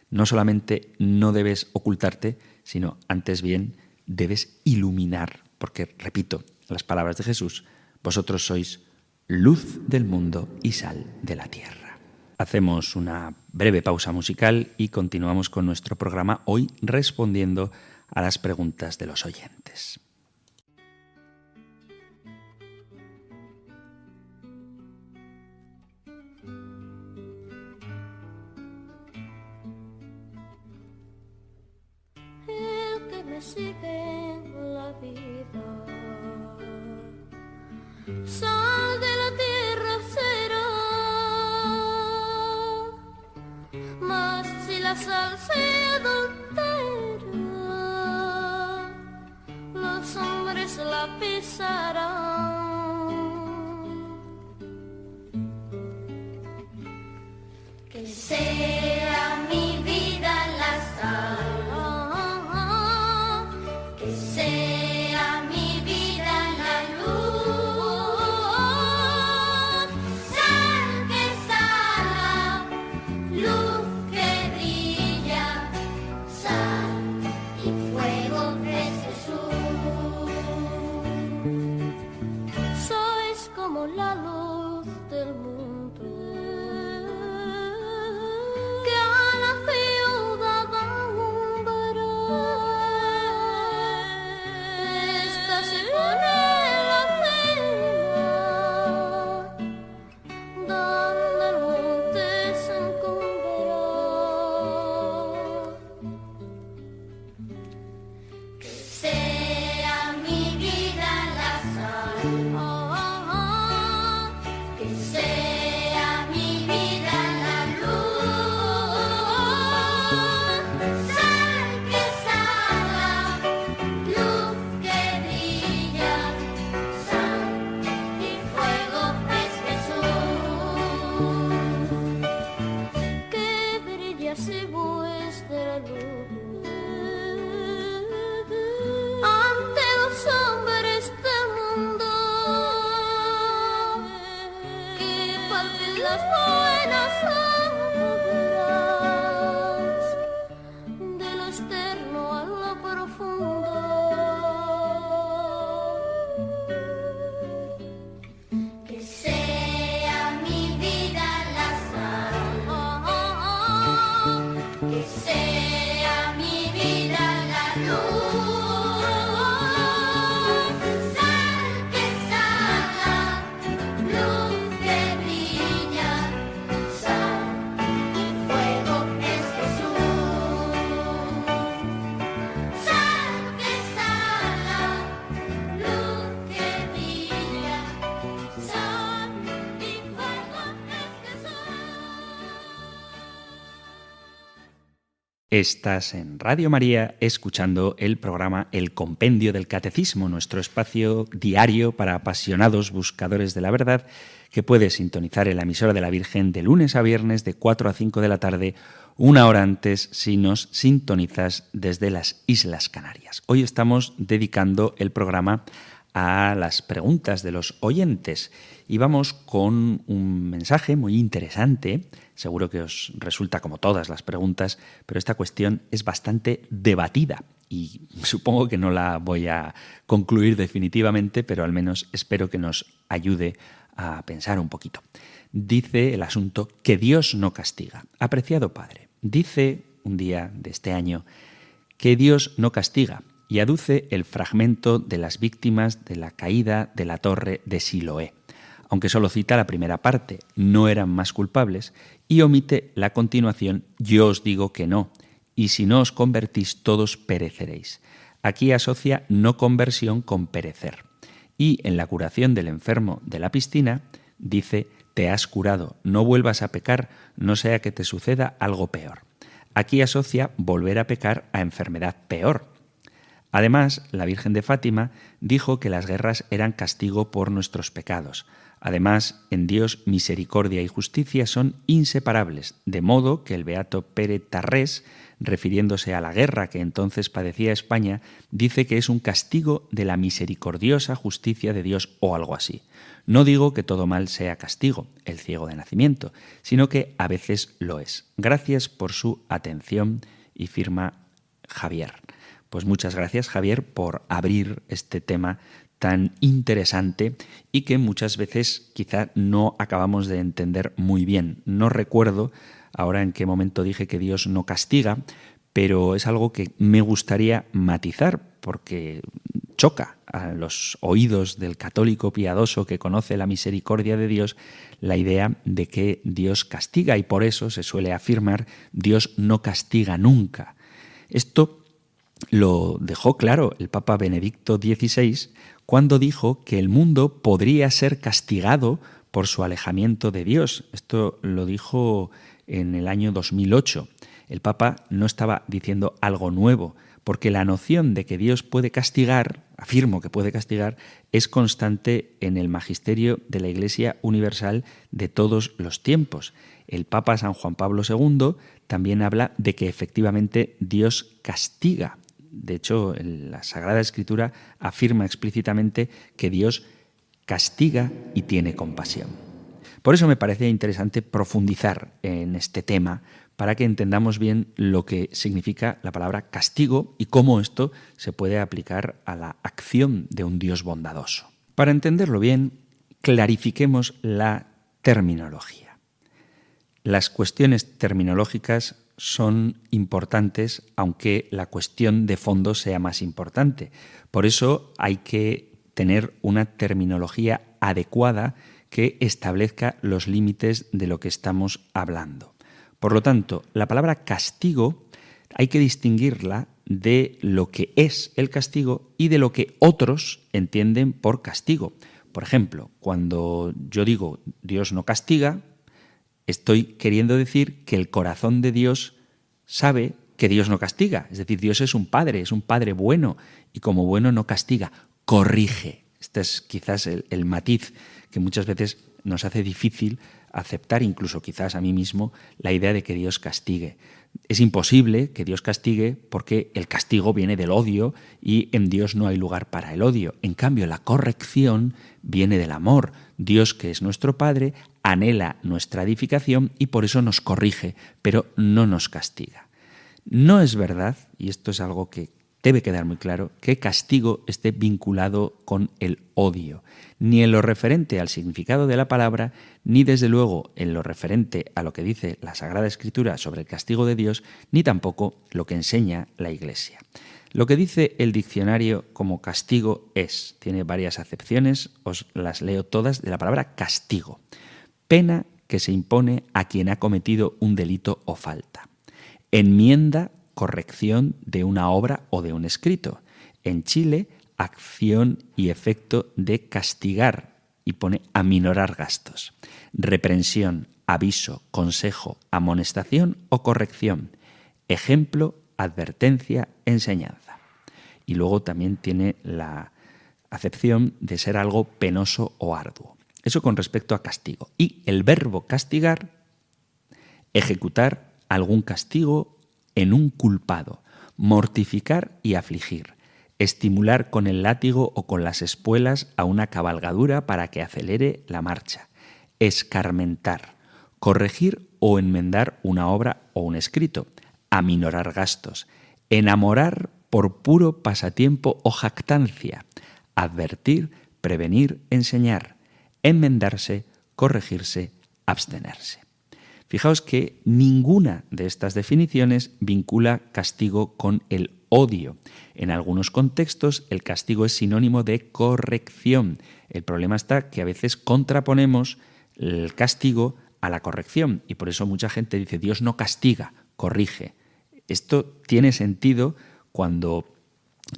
No solamente no debes ocultarte, sino antes bien debes iluminar, porque, repito, las palabras de Jesús: vosotros sois luz del mundo y sal de la tierra. Hacemos una breve pausa musical y continuamos con nuestro programa, hoy respondiendo a las preguntas de los oyentes. Sigue en la vida, sal de la tierra será, mas si la sal se adultera, los hombres la pisarán. Que sea mi vida la sal, sea mi vida la luz, sal que sala, luz que brilla, sal y fuego que es Jesús. Sois como la luz del mundo, que a la ciudad se pone la cena, donde el monte se encumbra. Que sea mi vida la sal, que sea mi vida la luz, sal que sala, luz que brilla, sal y fuego es Jesús. Que brilla si vuestra luz ante los hombres del mundo, que palpen las buenas obras de lo externo a lo profundo. Que sea mi vida la sal, que sea mi vida la luz, sal que sala, luz que brilla, sal Estás en Radio María escuchando el programa El Compendio del Catecismo, nuestro espacio diario para apasionados buscadores de la verdad, que puedes sintonizar en la emisora de la Virgen de lunes a viernes de 4 a 5 de la tarde, una hora antes si nos sintonizas desde las Islas Canarias. Hoy estamos dedicando el programa a las preguntas de los oyentes y vamos con un mensaje muy interesante. Seguro que os resulta como todas las preguntas, pero esta cuestión es bastante debatida y supongo que no la voy a concluir definitivamente, pero al menos espero que nos ayude a pensar un poquito. Dice el asunto que Dios no castiga. Apreciado padre, dice un día de este año que Dios no castiga y aduce el fragmento de las víctimas de la caída de la torre de Siloé, aunque solo cita la primera parte, no eran más culpables, y omite la continuación, yo os digo que no, y si no os convertís todos pereceréis. Aquí asocia no conversión con perecer. Y en la curación del enfermo de la piscina dice, te has curado, no vuelvas a pecar, no sea que te suceda algo peor. Aquí asocia volver a pecar a enfermedad peor. Además, la Virgen de Fátima dijo que las guerras eran castigo por nuestros pecados. Además, en Dios misericordia y justicia son inseparables, de modo que el beato Pere Tarrés, refiriéndose a la guerra que entonces padecía España, dice que es un castigo de la misericordiosa justicia de Dios o algo así. No digo que todo mal sea castigo, el ciego de nacimiento, sino que a veces lo es. Gracias por su atención y firma Javier. Pues muchas gracias, Javier, por abrir este tema tan interesante y que muchas veces quizá no acabamos de entender muy bien. No recuerdo ahora en qué momento dije que Dios no castiga, pero es algo que me gustaría matizar porque choca a los oídos del católico piadoso que conoce la misericordia de Dios la idea de que Dios castiga y por eso se suele afirmar Dios no castiga nunca. Esto lo dejó claro el Papa Benedicto XVI cuando dijo que el mundo podría ser castigado por su alejamiento de Dios. Esto lo dijo en el año 2008. El Papa no estaba diciendo algo nuevo, porque la noción de que Dios puede castigar, afirmo que puede castigar, es constante en el magisterio de la Iglesia Universal de todos los tiempos. El Papa San Juan Pablo II también habla de que efectivamente Dios castiga. De hecho, la Sagrada Escritura afirma explícitamente que Dios castiga y tiene compasión. Por eso me parece interesante profundizar en este tema para que entendamos bien lo que significa la palabra castigo y cómo esto se puede aplicar a la acción de un Dios bondadoso. Para entenderlo bien, clarifiquemos la terminología. Las cuestiones terminológicas son importantes, aunque la cuestión de fondo sea más importante. Por eso hay que tener una terminología adecuada que establezca los límites de lo que estamos hablando. Por lo tanto, la palabra castigo hay que distinguirla de lo que es el castigo y de lo que otros entienden por castigo. Por ejemplo, cuando yo digo Dios no castiga, estoy queriendo decir que el corazón de Dios sabe que Dios no castiga. Es decir, Dios es un padre bueno y como bueno no castiga, corrige. Este es quizás el matiz que muchas veces nos hace difícil aceptar, incluso quizás a mí mismo, la idea de que Dios castigue. Es imposible que Dios castigue porque el castigo viene del odio y en Dios no hay lugar para el odio. En cambio, la corrección viene del amor. Dios, que es nuestro Padre, anhela nuestra edificación y por eso nos corrige, pero no nos castiga. No es verdad, y esto es algo que debe quedar muy claro, que castigo esté vinculado con el odio, ni en lo referente al significado de la palabra, ni desde luego en lo referente a lo que dice la Sagrada Escritura sobre el castigo de Dios, ni tampoco lo que enseña la Iglesia. Lo que dice el diccionario como castigo tiene varias acepciones, os las leo todas, de la palabra castigo. Pena que se impone a quien ha cometido un delito o falta. Enmienda, corrección de una obra o de un escrito. En Chile, acción y efecto de castigar, y pone aminorar gastos. Reprensión, aviso, consejo, amonestación o corrección. ejemplo, advertencia, enseñanza. Y luego también tiene la acepción de ser algo penoso o arduo. Eso con respecto a castigo. Y el verbo castigar, ejecutar algún castigo en un culpado, mortificar y afligir, estimular con el látigo o con las espuelas a una cabalgadura para que acelere la marcha, escarmentar, corregir o enmendar una obra o un escrito, aminorar gastos, enamorar por puro pasatiempo o jactancia, advertir, prevenir, enseñar, enmendarse, corregirse, abstenerse. Fijaos que ninguna de estas definiciones vincula castigo con el odio. En algunos contextos el castigo es sinónimo de corrección. El problema está que a veces contraponemos el castigo a la corrección y por eso mucha gente dice Dios no castiga, corrige. Esto tiene sentido cuando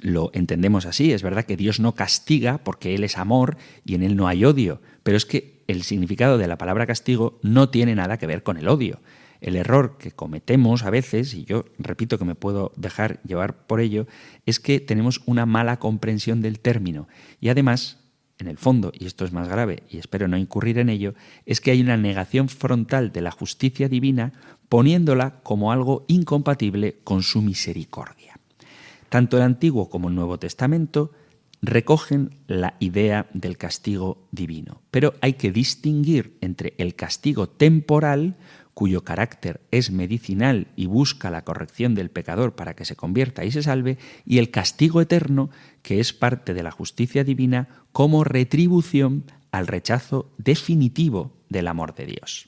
lo entendemos así. Es verdad que Dios no castiga porque Él es amor y en Él no hay odio, pero es que el significado de la palabra castigo no tiene nada que ver con el odio. El error que cometemos a veces, y yo repito que me puedo dejar llevar por ello, es que tenemos una mala comprensión del término. Y además, en el fondo, y esto es más grave y espero no incurrir en ello, es que hay una negación frontal de la justicia divina poniéndola como algo incompatible con su misericordia. Tanto el Antiguo como el Nuevo Testamento recogen la idea del castigo divino, pero hay que distinguir entre el castigo temporal, cuyo carácter es medicinal y busca la corrección del pecador para que se convierta y se salve, y el castigo eterno, que es parte de la justicia divina como retribución al rechazo definitivo del amor de Dios.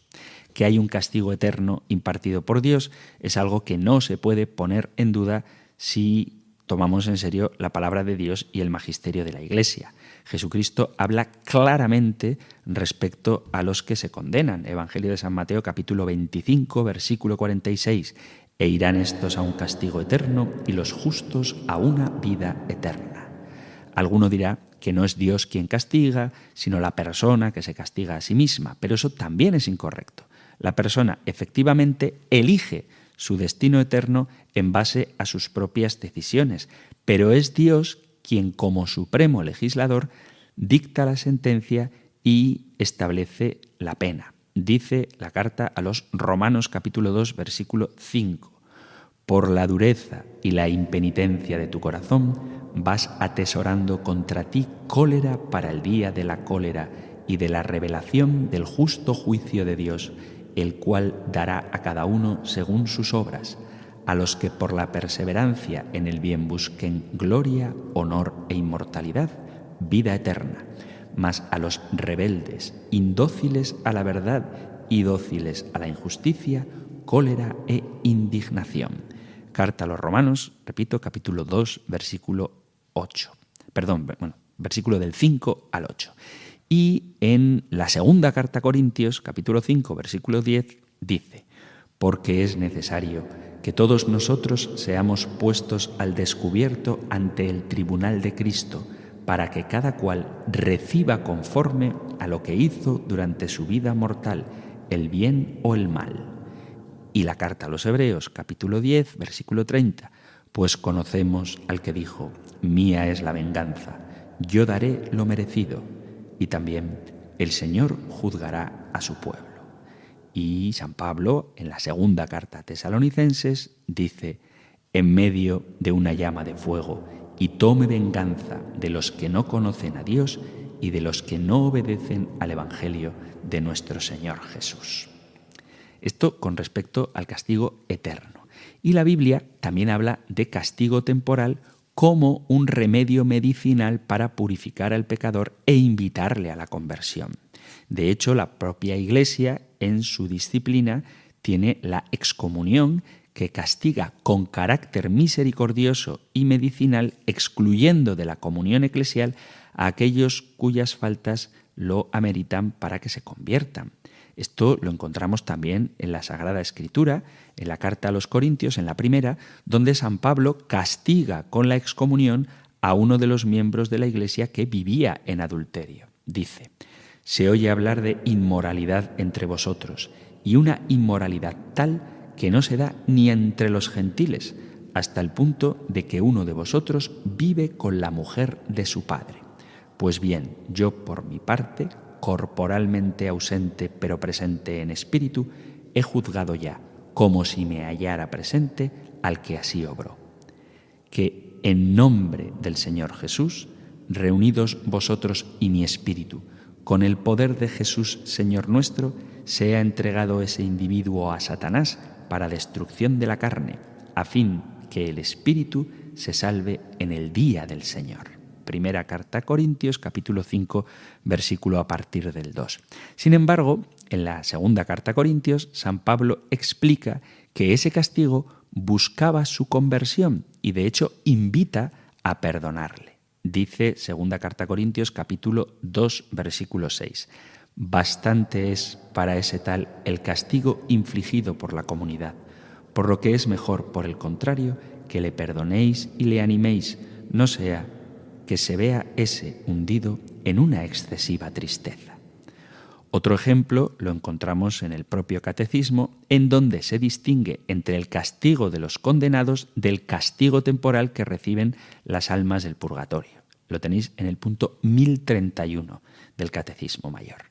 Que hay un castigo eterno impartido por Dios es algo que no se puede poner en duda si tomamos en serio la palabra de Dios y el magisterio de la Iglesia. Jesucristo habla claramente respecto a los que se condenan. Evangelio de San Mateo, capítulo 25, versículo 46. E irán estos a un castigo eterno y los justos a una vida eterna. Alguno dirá que no es Dios quien castiga, sino la persona que se castiga a sí misma, pero eso también es incorrecto. La persona efectivamente elige su destino eterno en base a sus propias decisiones, pero es Dios quien como supremo legislador dicta la sentencia y establece la pena. Dice la carta a los Romanos capítulo 2 versículo 5. Por la dureza y la impenitencia de tu corazón vas atesorando contra ti cólera para el día de la cólera y de la revelación del justo juicio de Dios, el cual dará a cada uno según sus obras, a los que por la perseverancia en el bien busquen gloria, honor e inmortalidad, vida eterna, mas a los rebeldes, indóciles a la verdad y dóciles a la injusticia, cólera e indignación. Carta a los Romanos, repito, capítulo 2, versículo 8. Versículo del 5 al 8. Y en la segunda carta a Corintios, capítulo 5, versículo 10, dice: porque es necesario que todos nosotros seamos puestos al descubierto ante el tribunal de Cristo, para que cada cual reciba conforme a lo que hizo durante su vida mortal, el bien o el mal. Y la carta a los Hebreos, capítulo 10, versículo 30, pues conocemos al que dijo: mía es la venganza, yo daré lo merecido. Y también el Señor juzgará a su pueblo. Y San Pablo, en la segunda carta a Tesalonicenses, dice: en medio de una llama de fuego, y tome venganza de los que no conocen a Dios y de los que no obedecen al Evangelio de nuestro Señor Jesús. Esto con respecto al castigo eterno. Y la Biblia también habla de castigo temporal como un remedio medicinal para purificar al pecador e invitarle a la conversión. De hecho, la propia Iglesia, en su disciplina, tiene la excomunión, que castiga con carácter misericordioso y medicinal, excluyendo de la comunión eclesial a aquellos cuyas faltas lo ameritan para que se conviertan. Esto lo encontramos también en la Sagrada Escritura, en la carta a los Corintios, en la primera, donde San Pablo castiga con la excomunión a uno de los miembros de la Iglesia que vivía en adulterio. Dice: se oye hablar de inmoralidad entre vosotros, y una inmoralidad tal que no se da ni entre los gentiles, hasta el punto de que uno de vosotros vive con la mujer de su padre. Pues bien, yo por mi parte, corporalmente ausente pero presente en espíritu, he juzgado ya, como si me hallara presente, al que así obró. Que en nombre del Señor Jesús, reunidos vosotros y mi espíritu, con el poder de Jesús, Señor nuestro, sea entregado ese individuo a Satanás para destrucción de la carne, a fin que el espíritu se salve en el día del Señor. Primera carta a Corintios, capítulo 5, versículo a partir del 2. Sin embargo, en la segunda carta a Corintios, San Pablo explica que ese castigo buscaba su conversión y de hecho invita a perdonarle. Dice segunda carta a Corintios, capítulo 2, versículo 6. Bastante es para ese tal el castigo infligido por la comunidad, por lo que es mejor, por el contrario, que le perdonéis y le animéis, no sea que se vea ese hundido en una excesiva tristeza. Otro ejemplo lo encontramos en el propio Catecismo, en donde se distingue entre el castigo de los condenados del castigo temporal que reciben las almas del purgatorio. Lo tenéis en el punto 1031 del Catecismo Mayor.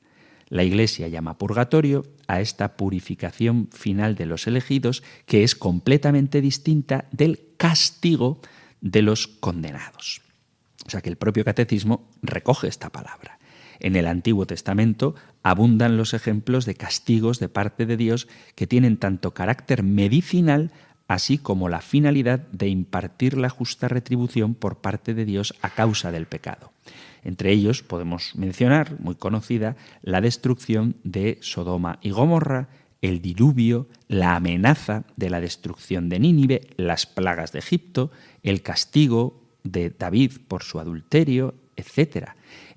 La Iglesia llama purgatorio a esta purificación final de los elegidos, que es completamente distinta del castigo de los condenados. O sea que el propio Catecismo recoge esta palabra. En el Antiguo Testamento abundan los ejemplos de castigos de parte de Dios que tienen tanto carácter medicinal así como la finalidad de impartir la justa retribución por parte de Dios a causa del pecado. Entre ellos podemos mencionar, muy conocida, la destrucción de Sodoma y Gomorra, el diluvio, la amenaza de la destrucción de Nínive, las plagas de Egipto, el castigo de David por su adulterio, etc.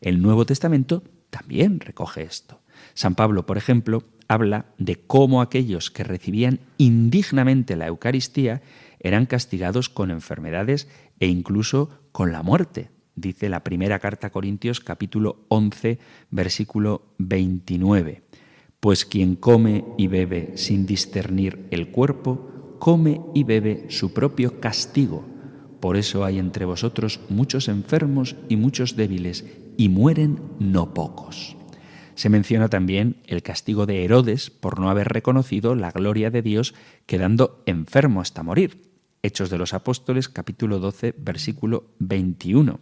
El Nuevo Testamento también recoge esto. San Pablo, por ejemplo, habla de cómo aquellos que recibían indignamente la Eucaristía eran castigados con enfermedades e incluso con la muerte. Dice la primera carta a Corintios, capítulo 11, versículo 29. Pues quien come y bebe sin discernir el cuerpo, come y bebe su propio castigo. Por eso hay entre vosotros muchos enfermos y muchos débiles, y mueren no pocos. Se menciona también el castigo de Herodes por no haber reconocido la gloria de Dios, quedando enfermo hasta morir. Hechos de los Apóstoles, capítulo 12, versículo 21.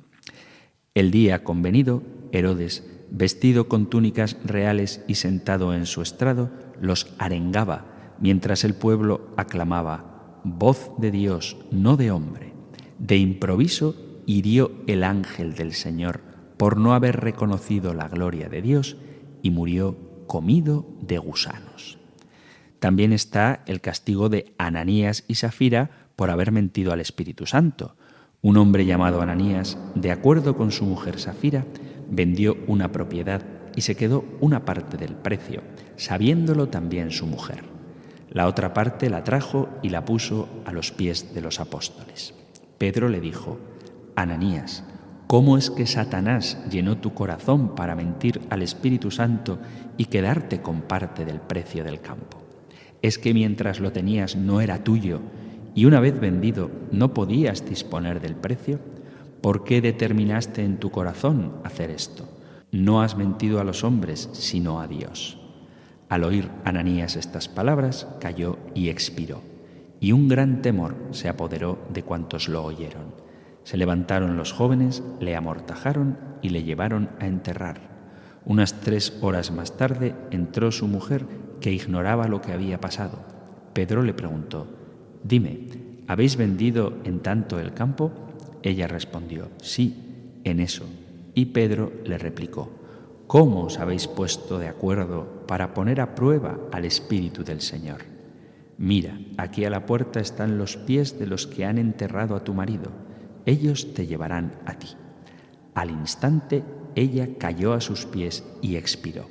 El día convenido, Herodes, vestido con túnicas reales y sentado en su estrado, los arengaba, mientras el pueblo aclamaba: voz de Dios, no de hombre. De improviso hirió el ángel del Señor por no haber reconocido la gloria de Dios y murió comido de gusanos. También está el castigo de Ananías y Safira por haber mentido al Espíritu Santo. Un hombre llamado Ananías, de acuerdo con su mujer Safira, vendió una propiedad y se quedó una parte del precio, sabiéndolo también su mujer. La otra parte la trajo y la puso a los pies de los apóstoles. Pedro le dijo: Ananías, ¿cómo es que Satanás llenó tu corazón para mentir al Espíritu Santo y quedarte con parte del precio del campo? ¿Es que mientras lo tenías no era tuyo y una vez vendido no podías disponer del precio? ¿Por qué determinaste en tu corazón hacer esto? No has mentido a los hombres, sino a Dios. Al oír Ananías estas palabras, cayó y expiró, y un gran temor se apoderó de cuantos lo oyeron. Se levantaron los jóvenes, le amortajaron y le llevaron a enterrar. Unas 3 horas más tarde entró su mujer, que ignoraba lo que había pasado. Pedro le preguntó: «Dime, ¿habéis vendido en tanto el campo?» Ella respondió: «Sí, en eso». Y Pedro le replicó: «¿Cómo os habéis puesto de acuerdo para poner a prueba al Espíritu del Señor? Mira, aquí a la puerta están los pies de los que han enterrado a tu marido. Ellos te llevarán a ti». Al instante ella cayó a sus pies y expiró.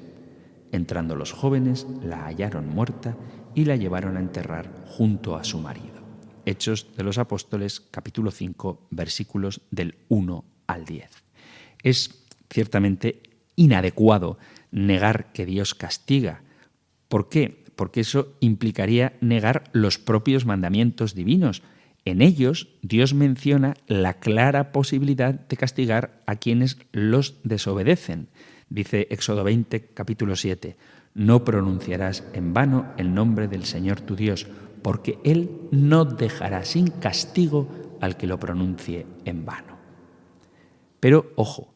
Entrando los jóvenes, la hallaron muerta y la llevaron a enterrar junto a su marido. Hechos de los Apóstoles, capítulo 5, versículos del 1 al 10. Es ciertamente inadecuado negar que Dios castiga. ¿Por qué? porque eso implicaría negar los propios mandamientos divinos. En ellos, Dios menciona la clara posibilidad de castigar a quienes los desobedecen. Dice Éxodo 20, capítulo 7, «No pronunciarás en vano el nombre del Señor tu Dios, porque Él no dejará sin castigo al que lo pronuncie en vano». Pero, ojo,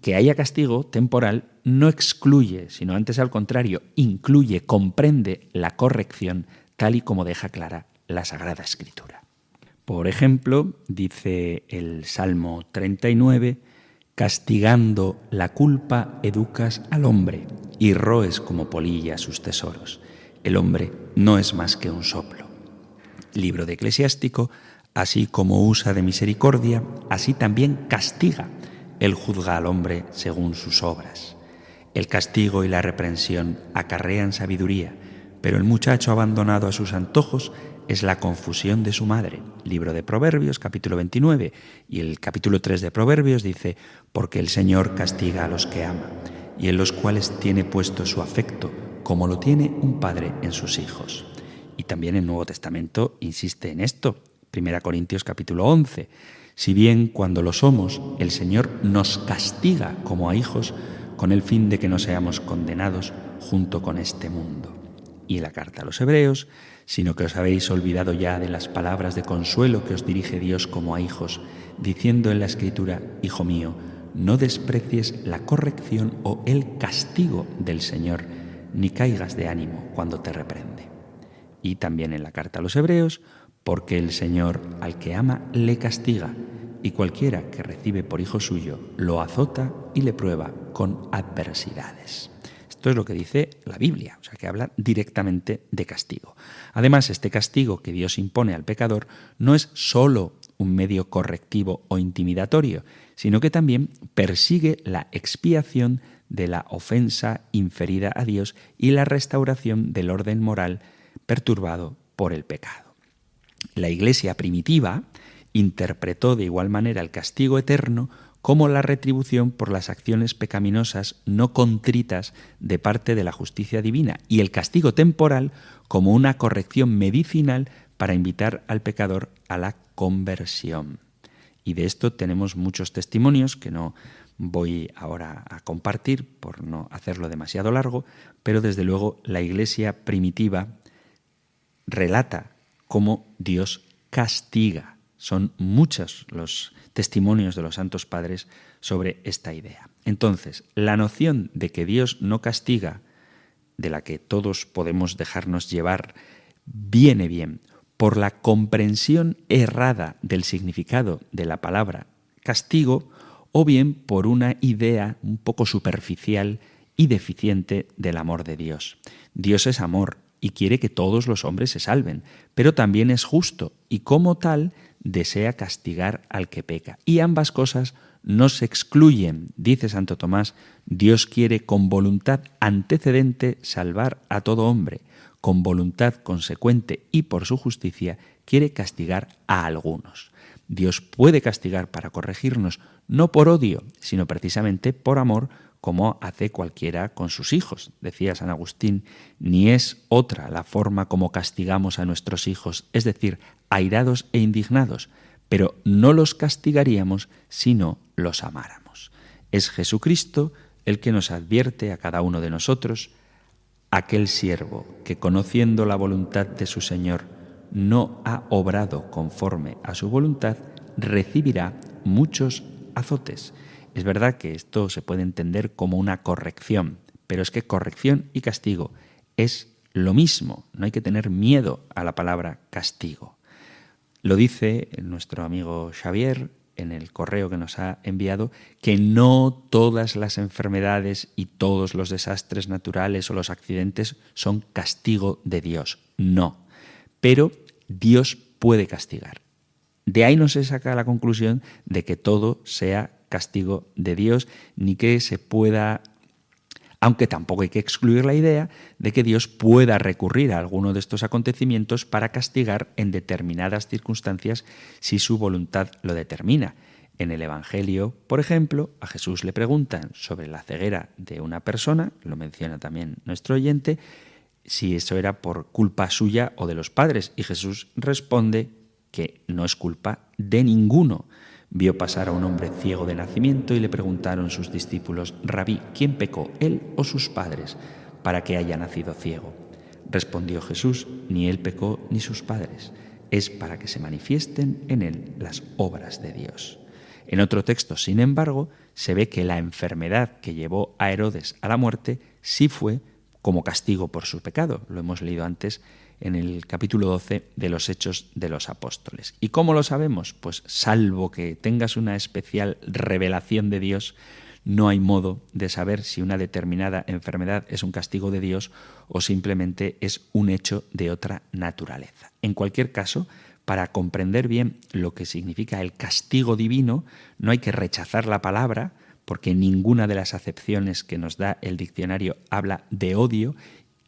que haya castigo temporal no excluye, sino antes al contrario, incluye, comprende la corrección, tal y como deja clara la Sagrada Escritura. Por ejemplo, dice el Salmo 39, «Castigando la culpa educas al hombre y roes como polilla sus tesoros. El hombre no es más que un soplo». Libro de Eclesiástico, «Así como usa de misericordia, así también castiga. Él juzga al hombre según sus obras. El castigo y la reprensión acarrean sabiduría, pero el muchacho abandonado a sus antojos es la confusión de su madre». Libro de Proverbios, capítulo 29, y el capítulo 3 de Proverbios dice, «Porque el Señor castiga a los que ama, y en los cuales tiene puesto su afecto, como lo tiene un padre en sus hijos». Y también el Nuevo Testamento insiste en esto. 1 Corintios, capítulo 11, «Si bien cuando lo somos, el Señor nos castiga como a hijos, con el fin de que no seamos condenados junto con este mundo». Y la carta a los Hebreos, «Sino que os habéis olvidado ya de las palabras de consuelo que os dirige Dios como a hijos, diciendo en la Escritura, Hijo mío, no desprecies la corrección o el castigo del Señor, ni caigas de ánimo cuando te reprende». Y también en la carta a los Hebreos, «Porque el Señor al que ama le castiga, y cualquiera que recibe por hijo suyo lo azota y le prueba con adversidades». Esto es lo que dice la Biblia, o sea que habla directamente de castigo. Además, este castigo que Dios impone al pecador no es solo un medio correctivo o intimidatorio, sino que también persigue la expiación de la ofensa inferida a Dios y la restauración del orden moral perturbado por el pecado. La Iglesia primitiva interpretó de igual manera el castigo eterno como la retribución por las acciones pecaminosas no contritas de parte de la justicia divina, y el castigo temporal como una corrección medicinal para invitar al pecador a la conversión. Y de esto tenemos muchos testimonios que no voy ahora a compartir por no hacerlo demasiado largo, pero desde luego la Iglesia primitiva relata cómo Dios castiga. Son muchos los testimonios de los santos padres sobre esta idea. Entonces, la noción de que Dios no castiga, de la que todos podemos dejarnos llevar, viene bien por la comprensión errada del significado de la palabra castigo, o bien por una idea un poco superficial y deficiente del amor de Dios. Dios es amor y quiere que todos los hombres se salven, pero también es justo y como tal desea castigar al que peca. Y ambas cosas no se excluyen. Dice Santo Tomás, Dios quiere con voluntad antecedente salvar a todo hombre, con voluntad consecuente y por su justicia quiere castigar a algunos. Dios puede castigar para corregirnos, no por odio, sino precisamente por amor, como hace cualquiera con sus hijos. Decía San Agustín, ni es otra la forma como castigamos a nuestros hijos, es decir, airados e indignados, pero no los castigaríamos si no los amáramos. Es Jesucristo el que nos advierte a cada uno de nosotros, aquel siervo que conociendo la voluntad de su Señor no ha obrado conforme a su voluntad, recibirá muchos azotes. Es verdad que esto se puede entender como una corrección, pero es que corrección y castigo es lo mismo. No hay que tener miedo a la palabra castigo. Lo dice nuestro amigo Xavier en el correo que nos ha enviado, que no todas las enfermedades y todos los desastres naturales o los accidentes son castigo de Dios. No. Pero Dios puede castigar. De ahí no se saca la conclusión de que todo sea castigo de Dios, ni que se pueda, aunque tampoco hay que excluir la idea de que Dios pueda recurrir a alguno de estos acontecimientos para castigar en determinadas circunstancias si su voluntad lo determina. En el Evangelio, por ejemplo, a Jesús le preguntan sobre la ceguera de una persona, lo menciona también nuestro oyente, si eso era por culpa suya o de los padres. Y Jesús responde que no es culpa de ninguno. Vio pasar a un hombre ciego de nacimiento y le preguntaron sus discípulos: Rabí, ¿quién pecó, él o sus padres, para que haya nacido ciego? Respondió Jesús: ni él pecó ni sus padres. Es para que se manifiesten en él las obras de Dios. En otro texto, sin embargo, se ve que la enfermedad que llevó a Herodes a la muerte sí fue como castigo por su pecado. Lo hemos leído antes en el capítulo 12 de los Hechos de los Apóstoles. ¿Y cómo lo sabemos? Pues salvo que tengas una especial revelación de Dios, no hay modo de saber si una determinada enfermedad es un castigo de Dios o simplemente es un hecho de otra naturaleza. En cualquier caso, para comprender bien lo que significa el castigo divino, no hay que rechazar la palabra, porque ninguna de las acepciones que nos da el diccionario habla de odio,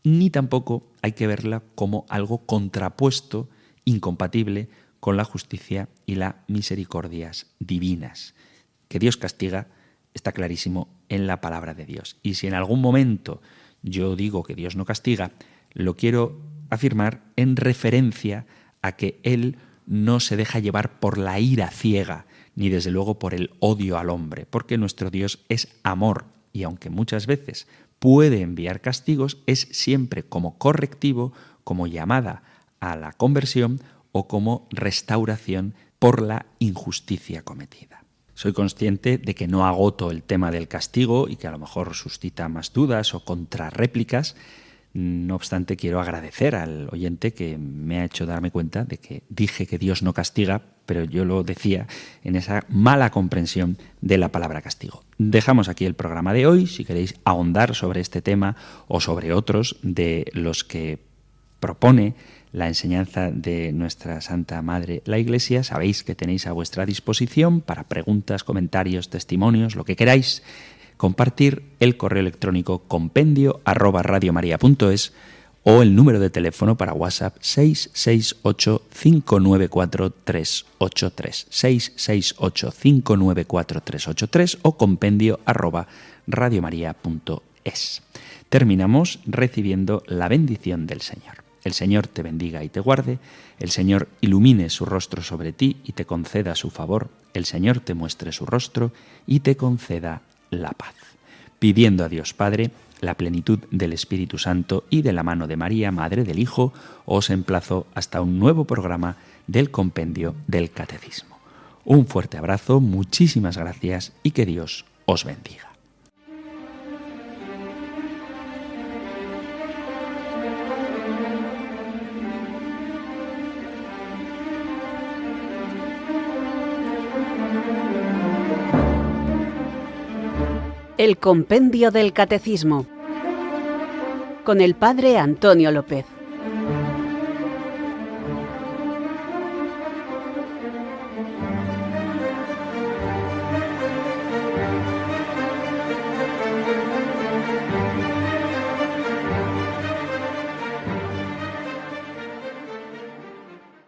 ni tampoco hay que verla como algo contrapuesto, incompatible con la justicia y las misericordias divinas. Que Dios castiga está clarísimo en la palabra de Dios. Y si en algún momento yo digo que Dios no castiga, lo quiero afirmar en referencia a que Él no se deja llevar por la ira ciega, ni desde luego por el odio al hombre, porque nuestro Dios es amor, y aunque muchas veces puede enviar castigos, es siempre como correctivo, como llamada a la conversión o como restauración por la injusticia cometida. Soy consciente de que no agoto el tema del castigo y que a lo mejor suscita más dudas o contrarréplicas. No obstante, quiero agradecer al oyente que me ha hecho darme cuenta de que dije que Dios no castiga, pero yo lo decía en esa mala comprensión de la palabra castigo. Dejamos aquí el programa de hoy. Si queréis ahondar sobre este tema o sobre otros de los que propone la enseñanza de nuestra Santa Madre la Iglesia, sabéis que tenéis a vuestra disposición para preguntas, comentarios, testimonios, lo que queráis, compartir el correo electrónico compendio@radiomaria.es o el número de teléfono para WhatsApp 668-594-383, 668-594-383 o compendio@radiomaria.es. Terminamos recibiendo la bendición del Señor. El Señor te bendiga y te guarde, el Señor ilumine su rostro sobre ti y te conceda su favor, el Señor te muestre su rostro y te conceda la paz. Pidiendo a Dios Padre la plenitud del Espíritu Santo y de la mano de María, Madre del Hijo, os emplazo hasta un nuevo programa del Compendio del Catecismo. Un fuerte abrazo, muchísimas gracias y que Dios os bendiga. El Compendio del Catecismo con el Padre Antonio López.